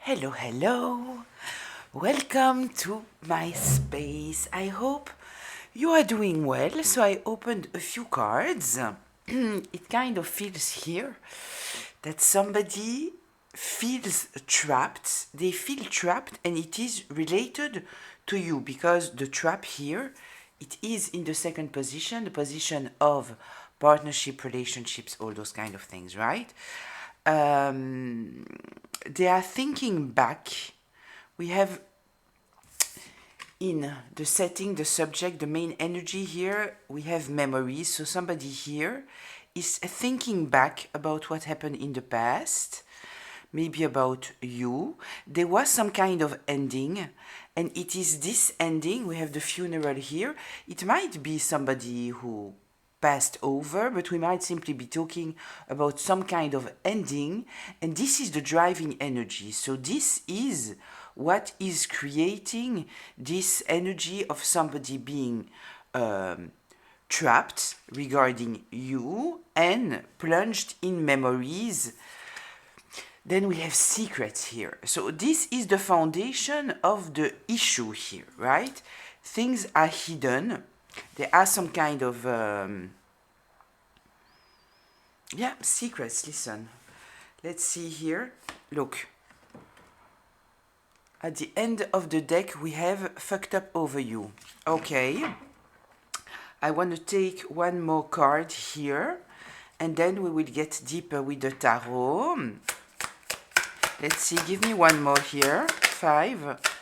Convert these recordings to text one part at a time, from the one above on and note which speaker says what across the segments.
Speaker 1: Hello, hello. Welcome to my space. I hope you are doing well. So I opened a few cards. It kind of feels here that somebody feels trapped. They feel trapped and it is related to you because the trap here, it is in the second position, the position of partnership, relationships, all those kind of things, right? They are thinking back. We have in the setting, the subject, the main energy here, we have memories. So somebody here is thinking back about what happened in the past, maybe about you. There was some kind of ending, and it is this ending. We have the funeral here. It might be somebody who passed over, but we might simply be talking about some kind of ending, and this is the driving energy. So this is what is creating this energy of somebody being trapped regarding you and plunged in memories. Then we have secrets here. So this is the foundation of the issue here, right? Things are hidden. There are some kind of secrets. Listen, let's see here. Look, at the end of the deck we have fucked up over you. Okay, I want to take one more card here and then we will get deeper with the tarot. Let's see, give me one more here. 5.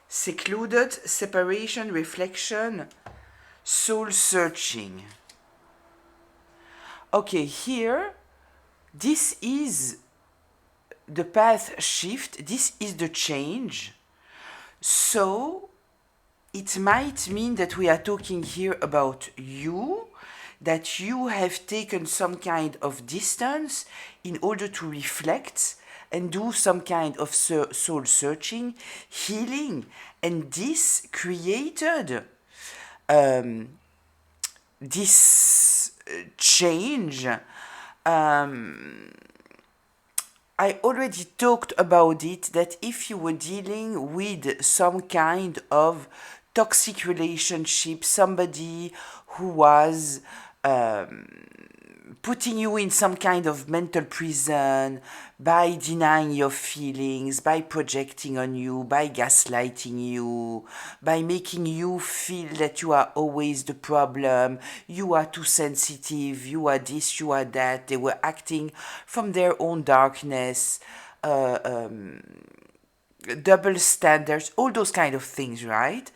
Speaker 1: Secluded, separation, reflection, soul searching. Okay, here, this is the path shift, this is the change. So, it might mean that we are talking here about you, that you have taken some kind of distance in order to reflect and do some kind of soul searching, healing, and this created this change. I already talked about it, that if you were dealing with some kind of toxic relationship, somebody who was putting you in some kind of mental prison by denying your feelings, by projecting on you, by gaslighting you, by making you feel that you are always the problem, you are too sensitive, you are this, you are that. They were acting from their own darkness, double standards, all those kind of things, right?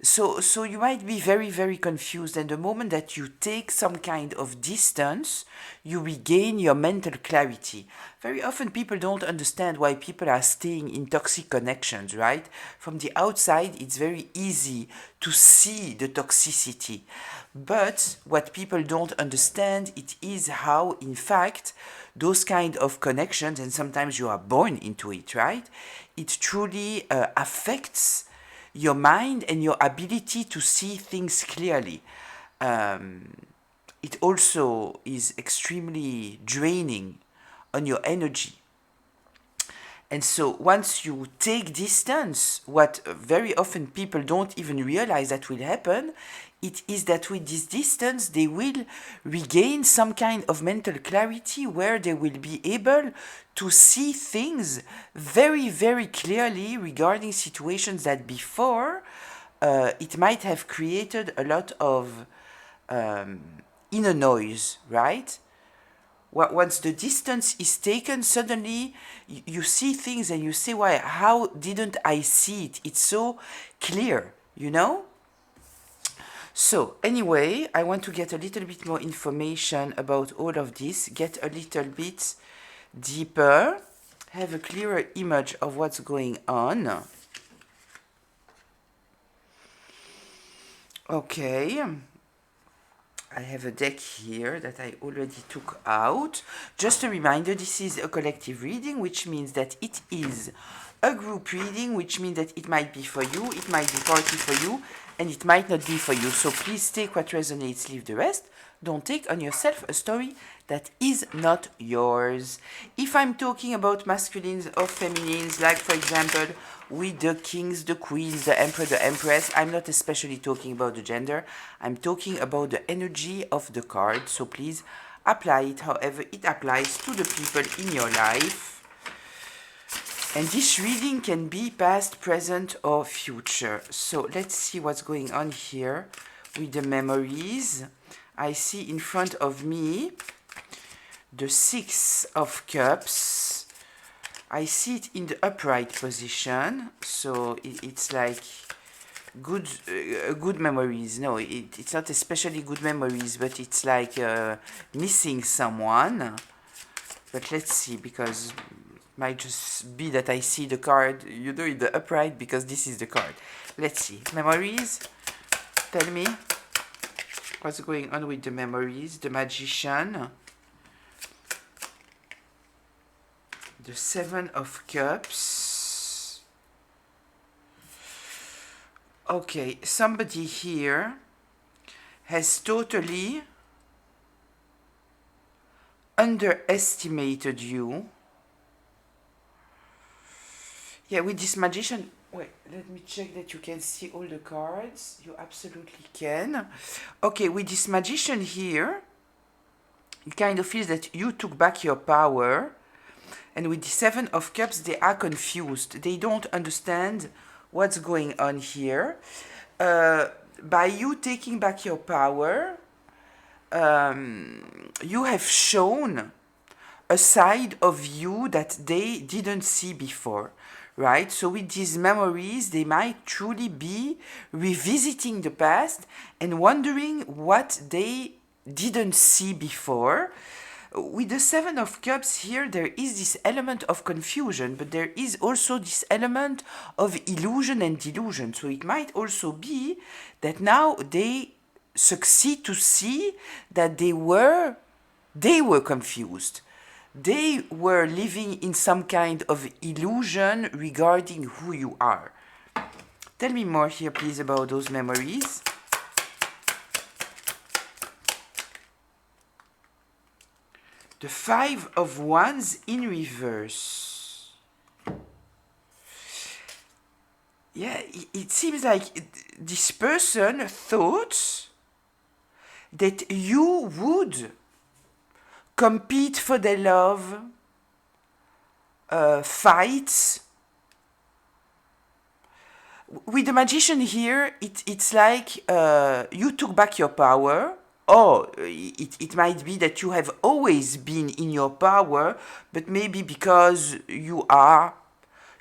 Speaker 1: So you might be very, very confused, and the moment that you take some kind of distance, you regain your mental clarity. Very often people don't understand why people are staying in toxic connections, right? From the outside, it's very easy to see the toxicity. But what people don't understand, it is how, in fact, those kind of connections, and sometimes you are born into it, right? It truly affects your mind and your ability to see things clearly. It also is extremely draining on your energy. And so once you take distance, what very often people don't even realize that will happen, it is that with this distance they will regain some kind of mental clarity where they will be able to see things very, very clearly regarding situations that before it might have created a lot of inner noise, right? Once the distance is taken, suddenly you see things and you say, why, how didn't I see it? It's so clear, you know? So anyway, I want to get a little bit more information about all of this, get a little bit deeper, have a clearer image of what's going on. Okay. I have a deck here that I already took out. Just a reminder, this is a collective reading, which means that it is a group reading, which means that it might be for you, it might be partly for you, and it might not be for you. So please take what resonates, leave the rest. Don't take on yourself a story that is not yours. If I'm talking about masculines or feminines, like for example, with the kings, the queens, the emperor, the empress, I'm not especially talking about the gender. I'm talking about the energy of the card. So please apply it however it applies to the people in your life. And this reading can be past, present, or future. So let's see what's going on here with the memories. I see in front of me the Six of Cups. I see it in the upright position. So it's like good memories. No, it's not especially good memories, but it's like missing someone. But let's see, because might just be that I see the card, in the upright, because this is the card. Let's see. Memories. Tell me what's going on with the memories. The Magician. The Seven of Cups. Okay, somebody here has totally underestimated you. Yeah, with this Magician, wait, let me check that you can see all the cards. You absolutely can. Okay, with this Magician here, it kind of feels that you took back your power. And with the Seven of Cups, they are confused. They don't understand what's going on here. By you taking back your power, you have shown a side of you that they didn't see before, right? So with these memories, they might truly be revisiting the past and wondering what they didn't see before. With the Seven of Cups here, there is this element of confusion, but there is also this element of illusion and delusion. So it might also be that now they succeed to see that they were confused. They were living in some kind of illusion regarding who you are. Tell me more here, please, about those memories. The Five of Wands in reverse. Yeah, it seems like this person thought that you would compete for their love, fight. With the Magician here, it's like you took back your power. Or it might be that you have always been in your power, but maybe because you are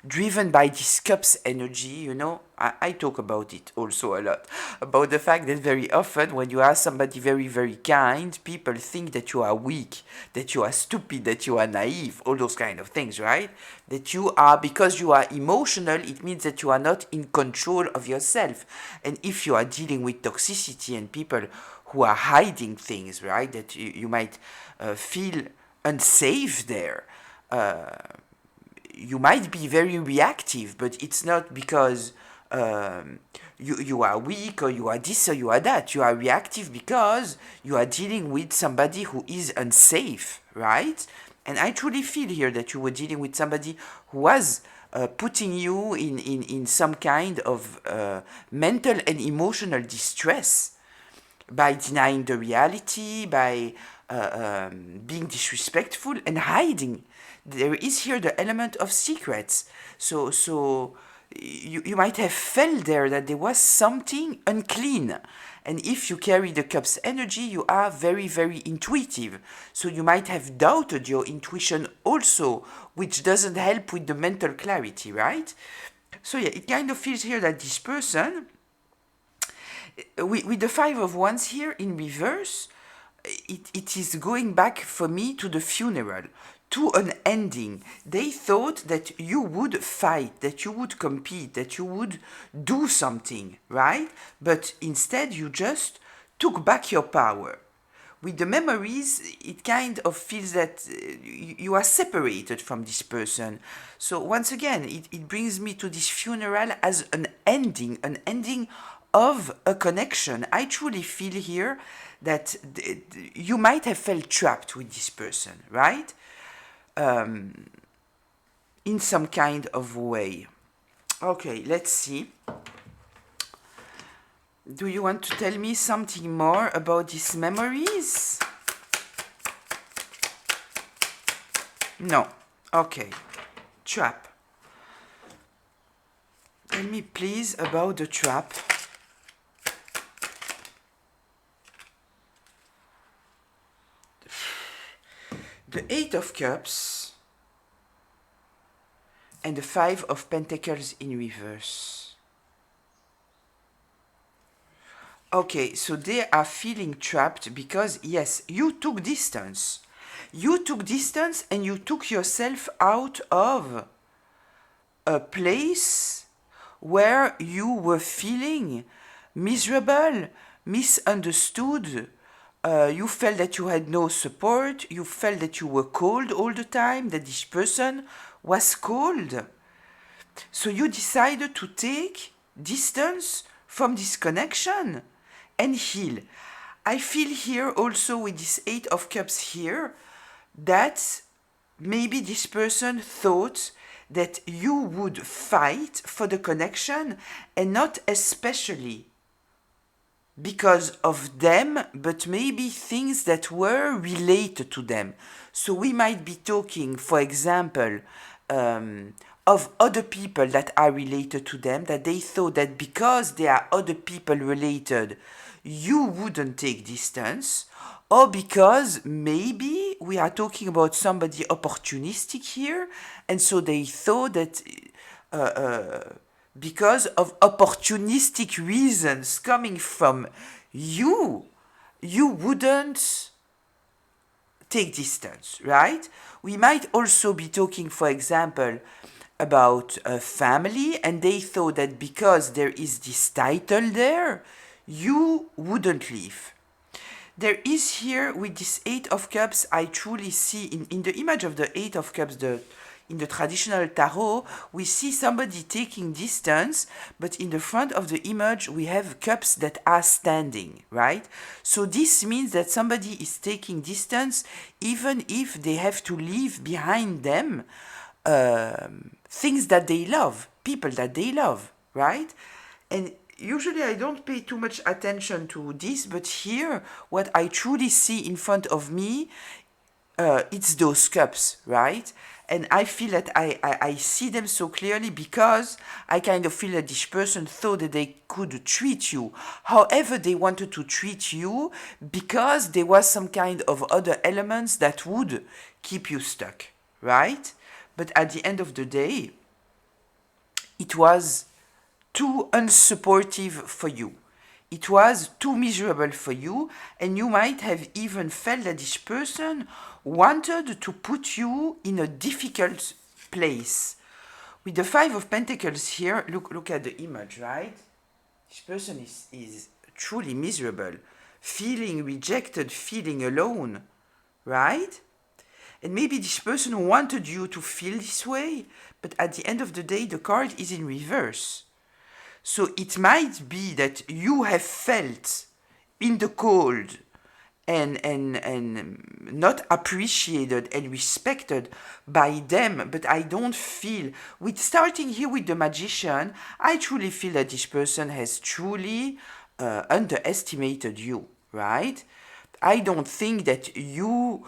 Speaker 1: driven by this cups energy, I talk about it also a lot, about the fact that very often when you are somebody very, very kind, people think that you are weak, that you are stupid, that you are naive, all those kind of things, right? That you are, because you are emotional, it means that you are not in control of yourself. And if you are dealing with toxicity and people who are hiding things, right, that you might feel unsafe there, you might be very reactive, but it's not because you are weak or you are this or you are that. You are reactive because you are dealing with somebody who is unsafe, right? And I truly feel here that you were dealing with somebody who was putting you in some kind of mental and emotional distress by denying the reality, by being disrespectful and hiding. There is here the element of secrets. So you might have felt there that there was something unclean. And if you carry the cup's energy, you are very, very intuitive. So you might have doubted your intuition also, which doesn't help with the mental clarity, right? So yeah, it kind of feels here that this person, with the Five of Wands here in reverse, it is going back for me to the funeral, to an ending. They thought that you would fight, that you would compete, that you would do something, right? But instead you just took back your power. With the memories, it kind of feels that you are separated from this person. So once again, it brings me to this funeral as an ending of a connection. I truly feel here that you might have felt trapped with this person, right? In some kind of way. Okay, let's see. Do you want to tell me something more about these memories? No. Okay. Trap. Tell me please about the trap. The Eight of Cups and the Five of Pentacles in reverse. Okay, so they are feeling trapped because, yes, you took distance. You took distance and you took yourself out of a place where you were feeling miserable, misunderstood. You felt that you had no support. You felt that you were cold all the time, that this person was cold. So you decided to take distance from this connection and heal. I feel here also with this Eight of Cups here that maybe this person thought that you would fight for the connection and not especially because of them, but maybe things that were related to them. So we might be talking, for example, of other people that are related to them, that they thought that because they are other people related, you wouldn't take distance, or because maybe we are talking about somebody opportunistic here, and so they thought that because of opportunistic reasons coming from you, you wouldn't take distance, right? We might also be talking, for example, about a family, and they thought that because there is this title there, you wouldn't leave. There is here, with this Eight of Cups, I truly see, in the image of the Eight of Cups, in the traditional tarot, we see somebody taking distance, but in the front of the image, we have cups that are standing, right? So this means that somebody is taking distance, even if they have to leave behind them things that they love, people that they love, right? And usually I don't pay too much attention to this, but here, what I truly see in front of me, it's those cups, right? And I feel that I see them so clearly because I kind of feel that this person thought that they could treat you however they wanted to treat you, because there was some kind of other elements that would keep you stuck, right? But at the end of the day, it was too unsupportive for you. It was too miserable for you, and you might have even felt that this person wanted to put you in a difficult place. With the Five of Pentacles here, look at the image, right? This person is truly miserable, feeling rejected, feeling alone, right? And maybe this person wanted you to feel this way, but at the end of the day, the card is in reverse. So it might be that you have felt in the cold and not appreciated and respected by them, but I don't feel, with starting here with the Magician, I truly feel that this person has truly underestimated you, right? I don't think that you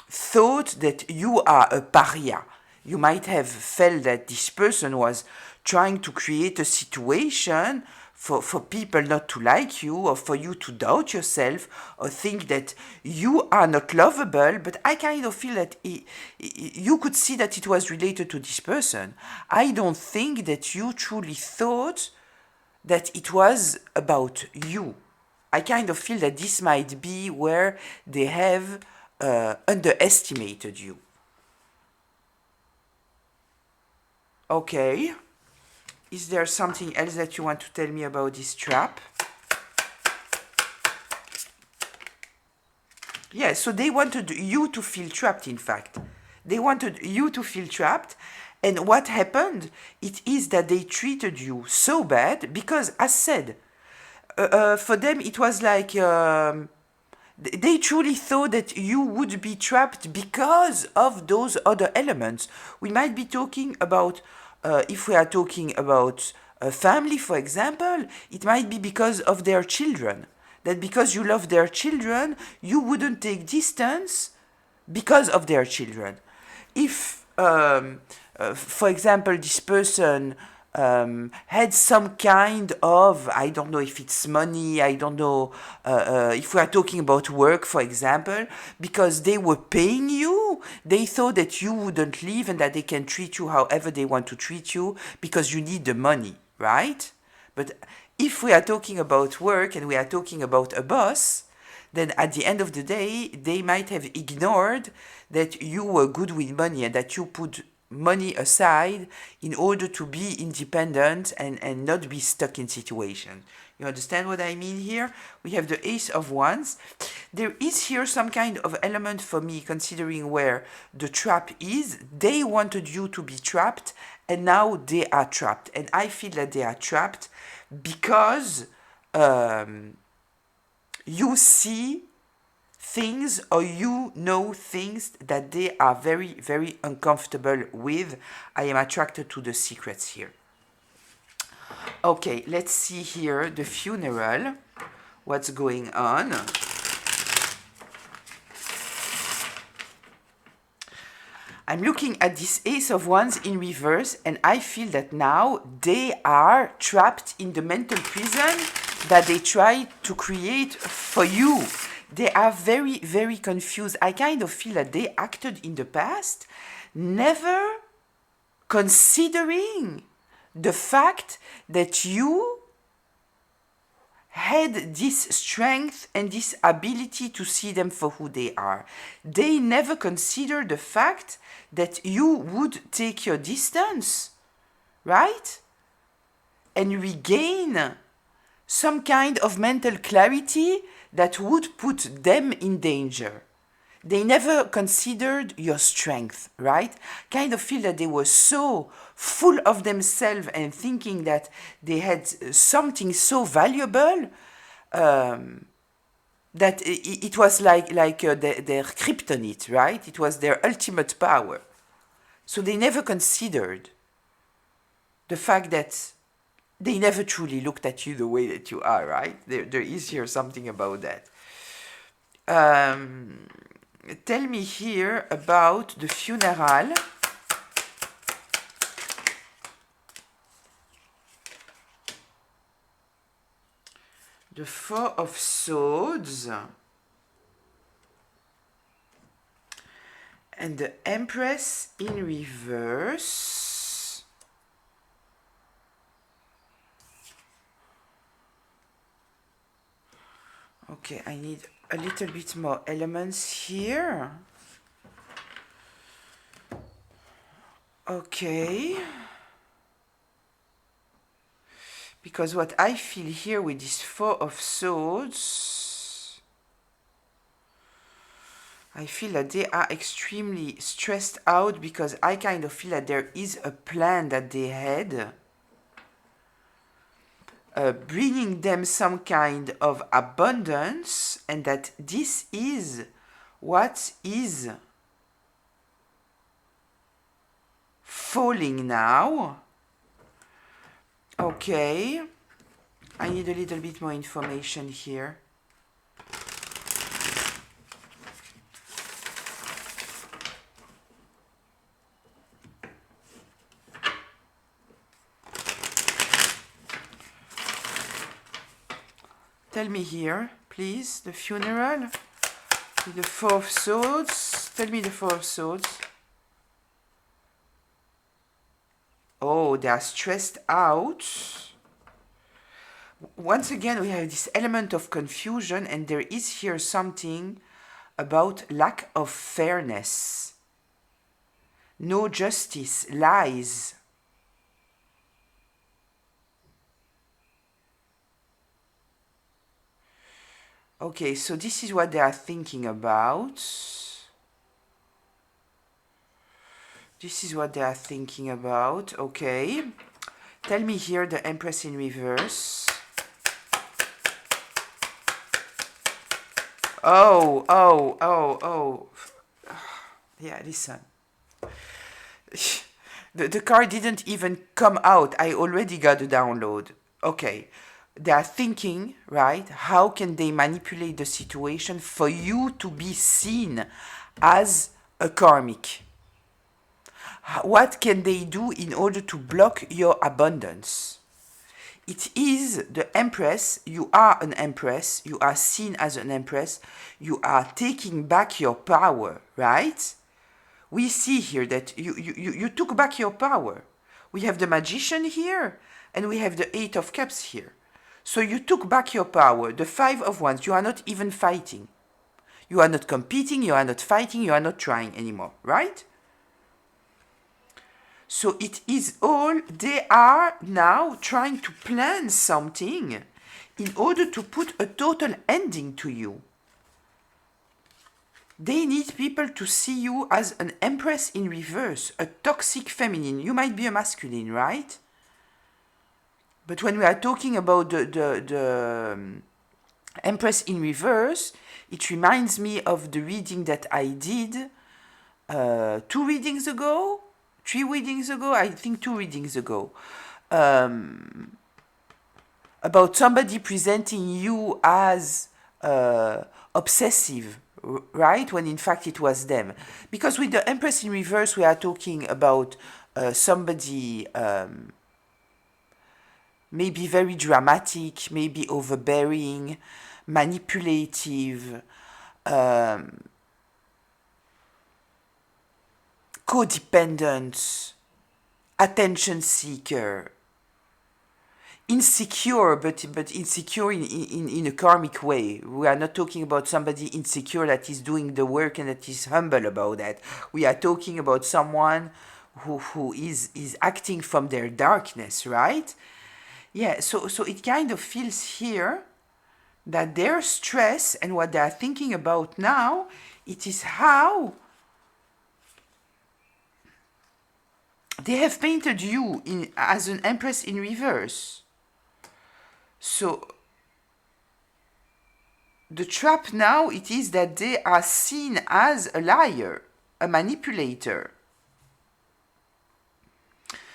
Speaker 1: thought that you are a pariah. You might have felt that this person was trying to create a situation for people not to like you, or for you to doubt yourself, or think that you are not lovable, but I kind of feel that you could see that it was related to this person. I don't think that you truly thought that it was about you. I kind of feel that this might be where they have underestimated you. Okay. Is there something else that you want to tell me about this trap? Yeah, so they wanted you to feel trapped, in fact. They wanted you to feel trapped. And what happened? It is that they treated you so bad because, as said, for them it was like they truly thought that you would be trapped because of those other elements. We might be talking about, if we are talking about a family, for example, it might be because of their children. That because you love their children, you wouldn't take distance because of their children. If, for example, this person had some kind of, I don't know if it's money, I don't know if we are talking about work, for example, because they were paying you, they thought that you wouldn't leave and that they can treat you however they want to treat you because you need the money, right? But if we are talking about work and we are talking about a boss, then at the end of the day, they might have ignored that you were good with money and that you put money aside in order to be independent and not be stuck in situation. You understand what I mean here? We have the Ace of Wands. There is here some kind of element for me, considering where the trap is. They wanted you to be trapped, and now they are trapped. And I feel that they are trapped because you see things or you know things that they are very, very uncomfortable with. I am attracted to the secrets here. Okay, let's see here the funeral. What's going on? I'm looking at this Ace of Wands in reverse, and I feel that now they are trapped in the mental prison that they try to create for you. They are very, very confused. I kind of feel that they acted in the past, never considering the fact that you had this strength and this ability to see them for who they are. They never considered the fact that you would take your distance, right? And regain some kind of mental clarity that would put them in danger. They never considered your strength, right? Kind of feel that they were so full of themselves and thinking that they had something so valuable that it was like their kryptonite, right? It was their ultimate power. So they never considered the fact that they never truly looked at you the way that you are, right? There is here something about that. Tell me here about the funeral. The Four of Swords. And the Empress in reverse. Okay, I need a little bit more elements here. Okay. Because what I feel here with this Four of Swords, I feel that they are extremely stressed out because I kind of feel that there is a plan that they had, bringing them some kind of abundance, and that this is what is falling now. Okay, I need a little bit more information here. Tell me here, please, the funeral, the Four of Swords. Tell me the Four of Swords. Oh, they are stressed out. Once again, we have this element of confusion, and there is here something about lack of fairness. No justice, lies. Okay, so this is what they are thinking about. This is what they are thinking about. Okay. Tell me here the Empress in reverse. Oh, oh, oh, oh. Yeah, listen. The card didn't even come out. I already got the download. Okay. They are thinking, right? How can they manipulate the situation for you to be seen as a karmic? What can they do in order to block your abundance? It is the Empress. You are an Empress. You are seen as an Empress. You are taking back your power, right? We see here that you took back your power. We have the Magician here, and we have the Eight of Cups here. So you took back your power. The Five of Wands, you are not even fighting. You are not competing, you are not fighting, you are not trying anymore, right? So it is all, they are now trying to plan something in order to put a total ending to you. They need people to see you as an Empress in reverse, a toxic feminine. You might be a masculine, right? But when we are talking about the Empress in reverse, it reminds me of the reading that I did 2 readings ago, 3 readings ago, I think 2 readings ago, about somebody presenting you as obsessive, right? When in fact it was them. Because with the Empress in reverse, we are talking about somebody maybe very dramatic, maybe overbearing, manipulative, codependent, attention seeker, insecure, but insecure in a karmic way. We are not talking about somebody insecure that is doing the work and that is humble about that. We are talking about someone who is acting from their darkness, right? Yeah, so it kind of feels here that their stress and what they are thinking about now, it is how they have painted you as an Empress in reverse. So the trap now, it is that they are seen as a liar, a manipulator,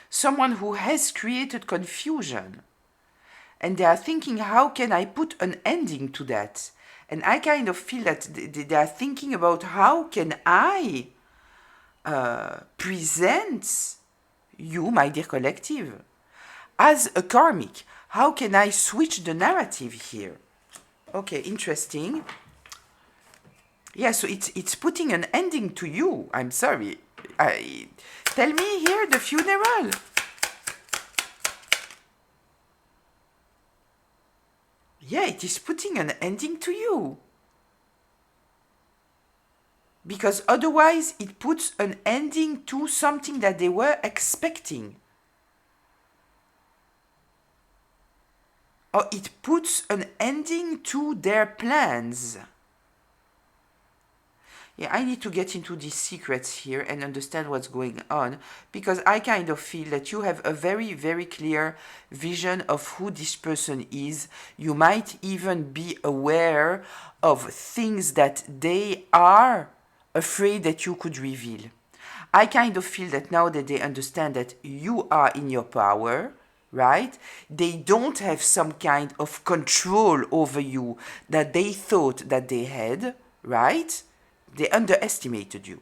Speaker 1: someone who has created confusion. And they are thinking, how can I put an ending to that? And I kind of feel that they are thinking about how can I present you, my dear collective, as a karmic. How can I switch the narrative here? Okay, interesting. Yeah, so it's putting an ending to you. I'm sorry. Tell me here, the funeral. Yeah, it is putting an ending to you. Because otherwise it puts an ending to something that they were expecting. Or it puts an ending to their plans. Yeah, I need to get into these secrets here and understand what's going on, because I kind of feel that you have a very, very clear vision of who this person is. You might even be aware of things that they are afraid that you could reveal. I kind of feel that now that they understand that you are in your power, right? They don't have some kind of control over you that they thought that they had, right? They underestimated you.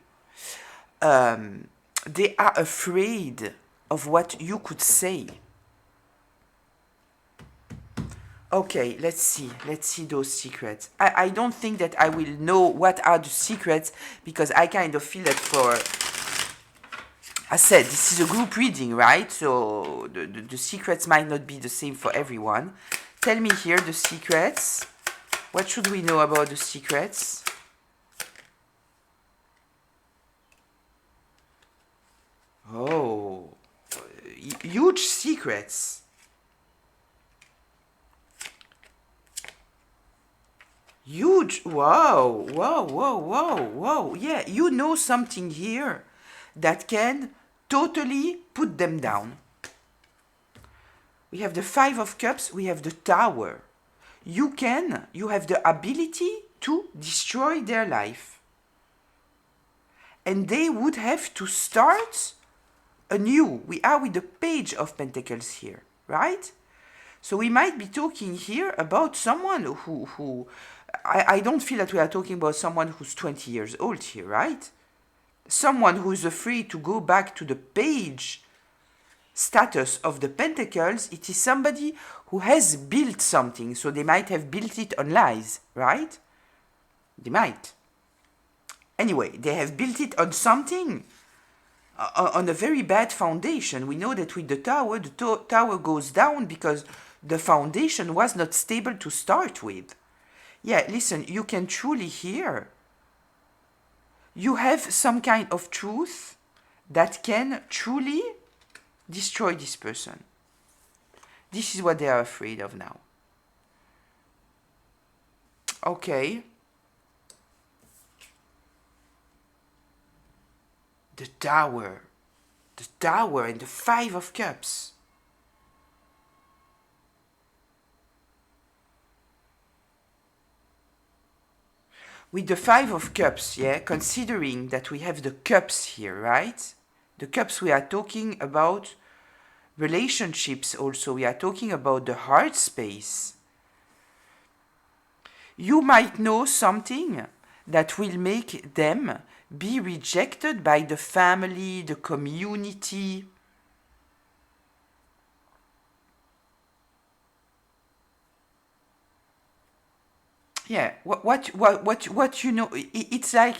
Speaker 1: They are afraid of what you could say. Okay, let's see those secrets. I don't think that I will know what are the secrets, because I kind of feel that I said, this is a group reading, right? So the secrets might not be the same for everyone. Tell me here the secrets. What should we know about the secrets? Oh, huge secrets. Huge, wow, wow, wow, wow, wow. Yeah, you know something here that can totally put them down. We have the Five of Cups, we have the Tower. You have the ability to destroy their life. And they would have to start anew. We are with the Page of Pentacles here, right? So we might be talking here about someone who I don't feel that we are talking about someone who's 20 years old here, right? Someone who is afraid to go back to the page status of the Pentacles. It is somebody who has built something, so they might have built it on lies, right? They might. Anyway, they have built it on something, on a very bad foundation. We know that with the tower goes down because the foundation was not stable to start with. Yeah, listen, you can truly hear. You have some kind of truth that can truly destroy this person. This is what they are afraid of now. Okay. The Tower. The Tower and the Five of Cups. With the Five of Cups, yeah, considering that we have the cups here, right? The cups, we are talking about relationships also. We are talking about the heart space. You might know something that will make them be rejected by the family, the community. Yeah, what you know, it's like,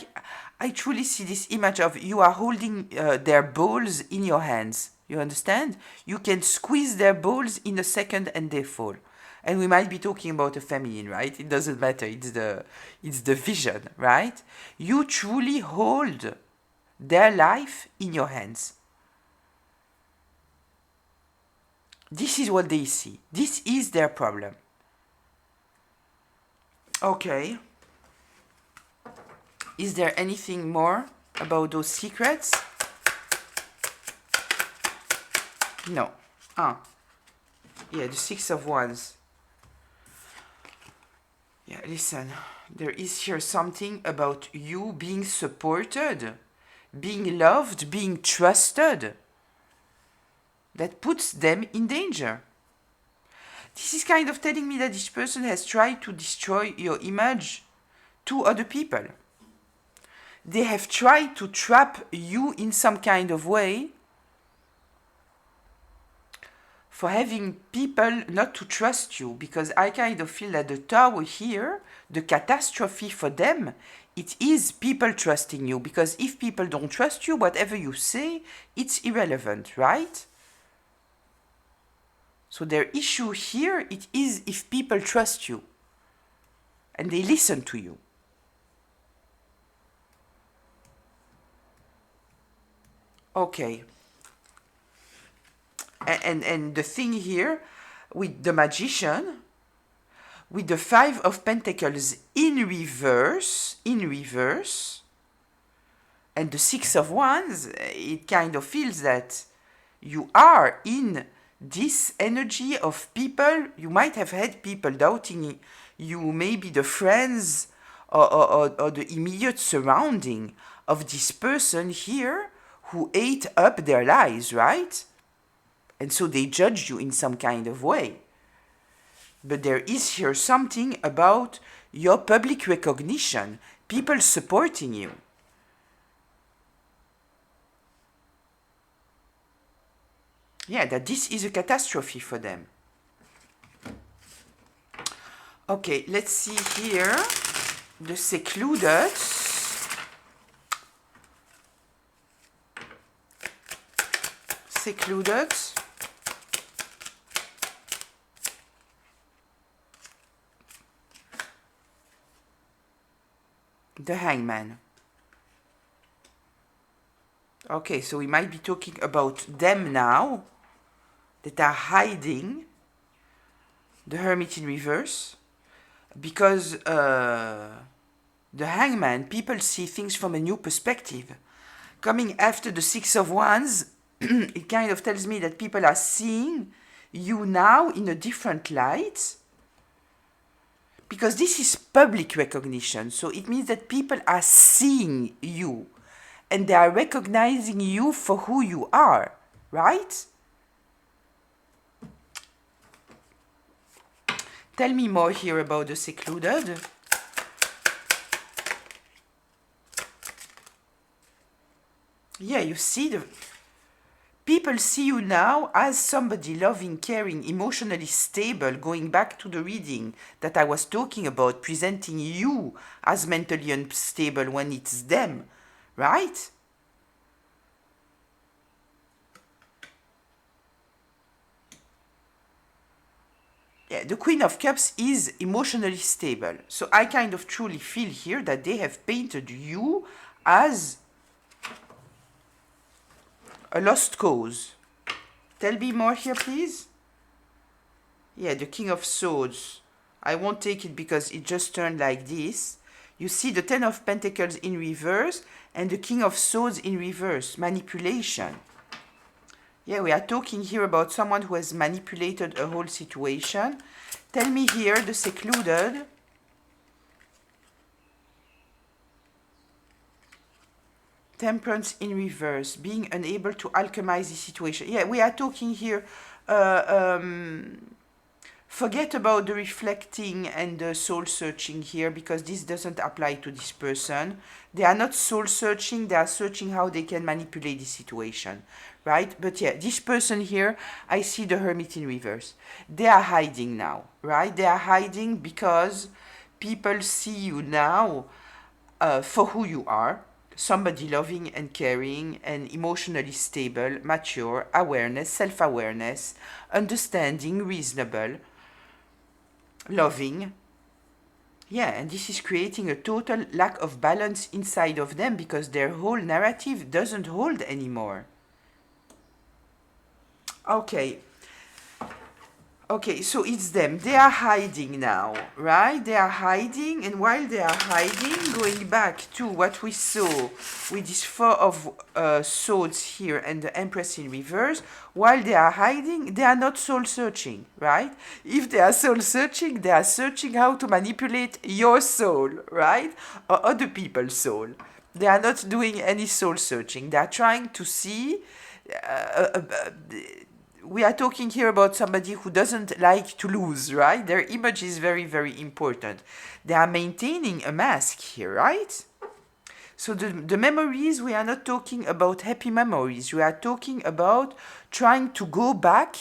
Speaker 1: I truly see this image of you are holding their balls in your hands. You understand? You can squeeze their balls in a second and they fall. And we might be talking about a feminine, right? It doesn't matter. It's the vision, right? You truly hold their life in your hands. This is what they see. This is their problem. Okay. Is there anything more about those secrets? No. Yeah, the Six of Wands. Yeah, listen. There is here something about you being supported, being loved, being trusted, that puts them in danger. This is kind of telling me that this person has tried to destroy your image to other people. They have tried to trap you in some kind of way for having people not to trust you, because I kind of feel that the Tower here, the catastrophe for them, it is people trusting you, because if people don't trust you, whatever you say, it's irrelevant, right? So their issue here, it is if people trust you and they listen to you. Okay. And the thing here with the Magician, with the Five of Pentacles in reverse, and the Six of Wands, it kind of feels that you are in this energy of people. You might have had people doubting you, maybe the friends or the immediate surrounding of this person here who ate up their lies, right? And so they judge you in some kind of way. But there is here something about your public recognition, people supporting you. Yeah, that this is a catastrophe for them. Okay, let's see here. The Secluded. Secluded. The Hangman. Okay, so we might be talking about them now, that are hiding. The Hermit in reverse. Because the Hangman, people see things from a new perspective. Coming after the Six of Wands, it kind of tells me that people are seeing you now in a different light. because this is public recognition. So it means that people are seeing you and they are recognizing you for who you are, right? Tell me more here about the secluded. Yeah, you see, the people see you now as somebody loving, caring, emotionally stable, going back to the reading that I was talking about, presenting you as mentally unstable when it's them, right? Yeah, the Queen of Cups is emotionally stable. So I kind of truly feel here that they have painted you as a lost cause. Tell me more here, please. Yeah, the King of Swords. I won't take it because it just turned like this. You see the Ten of Pentacles in reverse and the King of Swords in reverse. Manipulation. Yeah, we are talking here about someone who has manipulated a whole situation. Tell me here, the secluded. Temperance in reverse, being unable to alchemize the situation. Yeah, we are talking here, forget about the reflecting and the soul searching here, because this doesn't apply to this person. They are not soul searching, they are searching how they can manipulate the situation, right? But yeah, this person here, I see the Hermit in reverse. They are hiding now, right? They are hiding because people see you now for who you are. Somebody loving and caring and emotionally stable, mature, awareness, self-awareness, understanding, reasonable, loving. Yeah, and this is creating a total lack of balance inside of them because their whole narrative doesn't hold anymore. Okay. Okay, so it's them. They are hiding now, right? They are hiding, and while they are hiding, going back to what we saw with this Four of Swords here and the Empress in reverse, while they are hiding, they are not soul searching, right? If they are soul searching, they are searching how to manipulate your soul, right? Or other people's soul. They are not doing any soul searching. They are trying to see... we are talking here about somebody who doesn't like to lose, right? Their image is very, very important. They are maintaining a mask here, right? So the memories, we are not talking about happy memories. We are talking about trying to go back,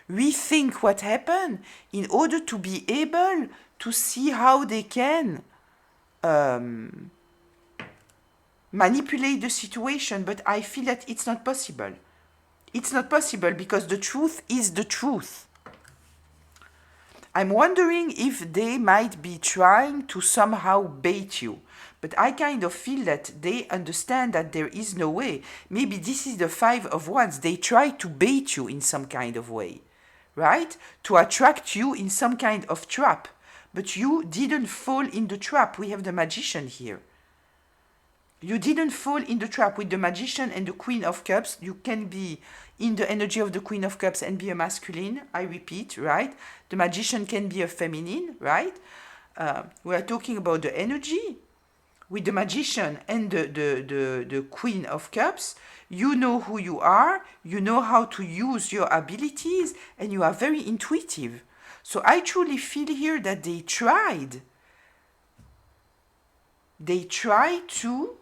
Speaker 1: rethink what happened in order to be able to see how they can manipulate the situation. But I feel that it's not possible. It's not possible because the truth is the truth. I'm wondering if they might be trying to somehow bait you. But I kind of feel that they understand that there is no way. Maybe this is the Five of Wands. They try to bait you in some kind of way, right? To attract you in some kind of trap. But you didn't fall in the trap. We have the Magician here. You didn't fall in the trap with the Magician and the Queen of Cups. You can be in the energy of the Queen of Cups and be a masculine, I repeat, right? The Magician can be a feminine, right? We are talking about the energy. With the Magician and the Queen of Cups, you know who you are, you know how to use your abilities, and you are very intuitive. So I truly feel here that they tried to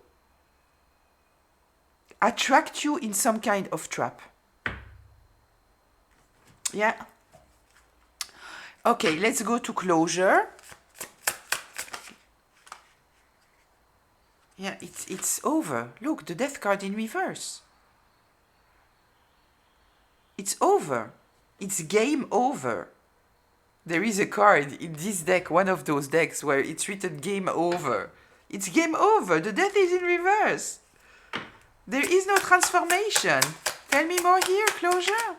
Speaker 1: attract you in some kind of trap. Yeah. Okay, let's go to closure. Yeah, it's over. Look, the Death card in reverse. It's over. It's game over. There is a card in this deck, one of those decks, where it's written game over. It's game over. The Death is in reverse. There is no transformation. Tell me more here, closure.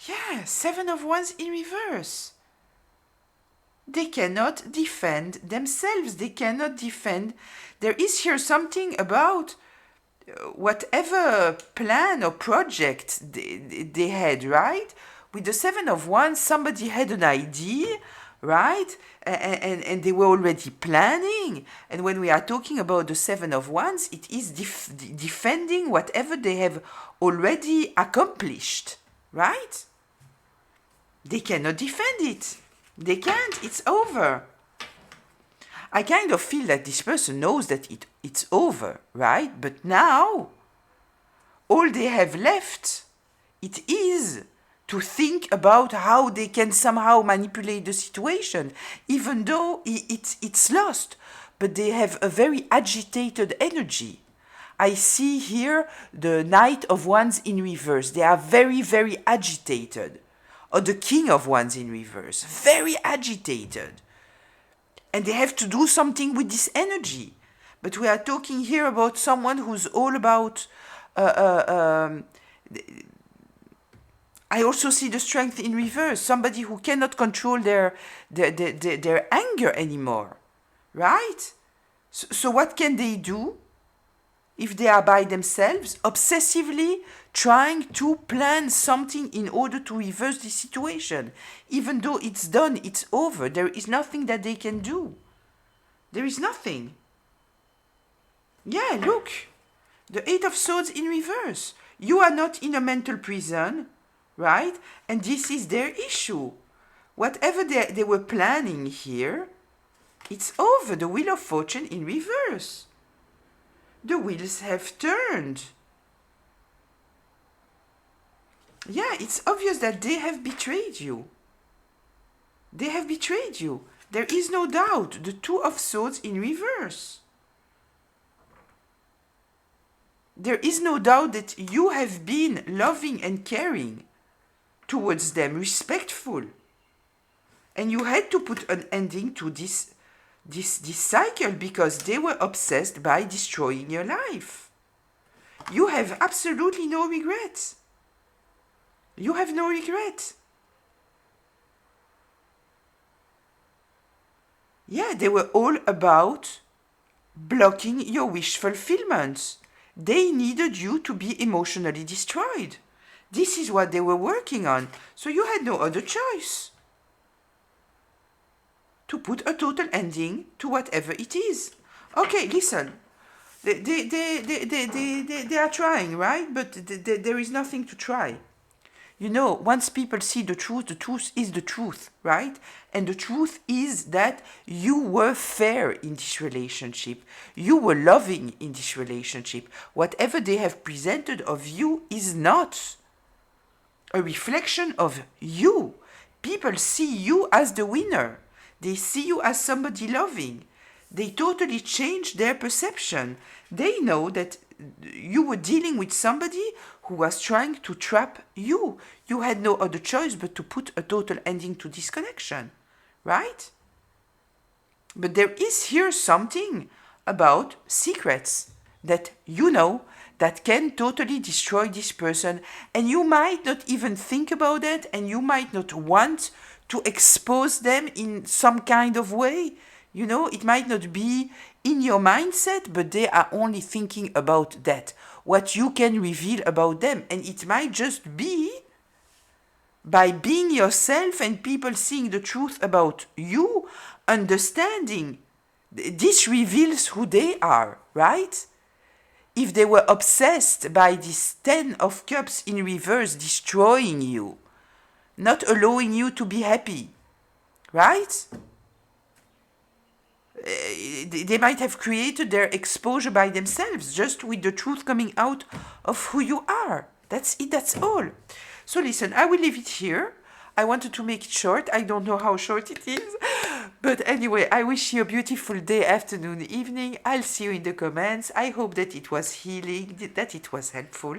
Speaker 1: Yeah, Seven of Wands in reverse. They cannot defend themselves. They cannot defend. There is here something about whatever plan or project they had, right? With the Seven of Wands, somebody had an idea, right? And they were already planning. And when we are talking about the Seven of Wands, it is defending whatever they have already accomplished, right? They cannot defend it. They can't. It's over. I kind of feel that this person knows that it's over, right? But now, all they have left, it is to think about how they can somehow manipulate the situation, even though it's lost. But they have a very agitated energy. I see here the Knight of Wands in reverse. They are very, very agitated. Or the King of Wands in reverse. Very agitated. And they have to do something with this energy. But we are talking here about someone who's all about... I also see the Strength in reverse. Somebody who cannot control their anger anymore. Right? So what can they do? If they are by themselves, obsessively trying to plan something in order to reverse the situation. Even though it's done, it's over. There is nothing that they can do. There is nothing. Yeah, look. The Eight of Swords in reverse. You are not in a mental prison, right? And this is their issue. Whatever they were planning here, it's over. The Wheel of Fortune in reverse. The wheels have turned. Yeah, it's obvious that they have betrayed you. They have betrayed you. There is no doubt. The Two of Swords in reverse. There is no doubt that you have been loving and caring towards them, respectful. And you had to put an ending to this cycle because they were obsessed by destroying your life. You have absolutely no regrets. You have no regret. Yeah, they were all about blocking your wish fulfillment. They needed you to be emotionally destroyed. This is what they were working on. So you had no other choice to put a total ending to whatever it is. Okay, listen. They are trying, right? But there is nothing to try. You know, once people see the truth is the truth, right? And the truth is that you were fair in this relationship. You were loving in this relationship. Whatever they have presented of you is not a reflection of you. People see you as the winner. They see you as somebody loving. They totally change their perception. They know that you were dealing with somebody who was trying to trap you. You had no other choice but to put a total ending to this connection, right? But there is here something about secrets that you know that can totally destroy this person, and you might not even think about it, and you might not want to expose them in some kind of way. You know, it might not be in your mindset, but they are only thinking about that, what you can reveal about them. And it might just be by being yourself and people seeing the truth about you, understanding. This reveals who they are, right? If they were obsessed by this Ten of Cups in reverse, destroying you, not allowing you to be happy, right? They might have created their exposure by themselves, just with the truth coming out of who you are. That's it, that's all. So listen, I will leave it here. I wanted to make it short. I don't know how short it is. But anyway, I wish you a beautiful day, afternoon, evening. I'll see you in the comments. I hope that it was healing, that it was helpful,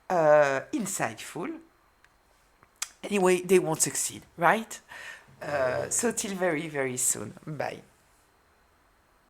Speaker 1: insightful. Anyway, they won't succeed, right? So till very, very soon. Bye.